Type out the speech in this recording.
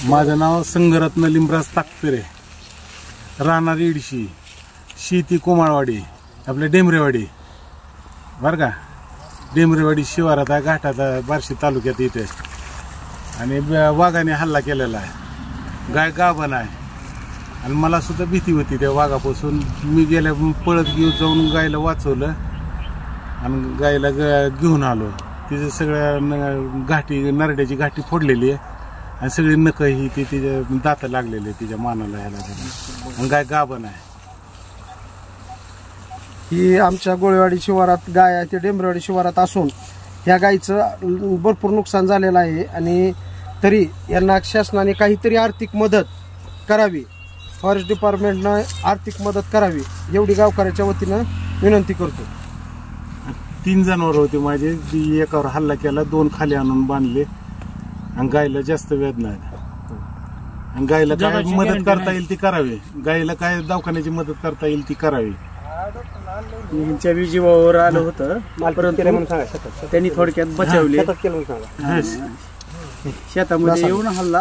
माझं नाव संगरत्न लिंबराज ताकपिरे, राहणार इडशी, शेती कोमाळवाडी, आपल्या डेमरेवाडी बरं का. डेमरेवाडी शिवारात आहे, घाटात आहे, बार्शी तालुक्यात इथे. आणि वाघाने हल्ला केलेला आहे. गाय गाभण आहे आणि मला सुद्धा भीती होती त्या वाघापासून. मी गेल्या पळत जाऊन गायला वाचवलं आणि गायला घेऊन आलो. तिचं सगळ्या घाटी, नरड्याची घाटी फोडलेली आहे आणि सगळी नख ही ती तिच्या दात लागलेली आहे तिच्या मानाला ह्याला. आणि गाय गाभण आहे. ही आमच्या गोळेवाडी शिवारात गाय आहे, ते डेंबरेवाडी शिवारात असून ह्या गायीचं भरपूर नुकसान झालेलं आहे. आणि तरी यांना शासनाने काहीतरी आर्थिक मदत करावी, फॉरेस्ट डिपार्टमेंटनं आर्थिक मदत करावी एवढी गावकऱ्याच्या वतीनं विनंती करतो. 3 जनावर होते माझे. एकावर हल्ला केला, 2 खाली आणून बांधले आणि गायला जास्त वेदना आहेत. आणि गायला काय मदत करता येईल ती करावी. गायला काय दवाखान्याची मदत करता येईल ती करावी. त्यांच्या जीवावर आलं होतं, परंतु त्यांनी थोडक्यात बचावले. शेतामध्ये येऊन हल्ला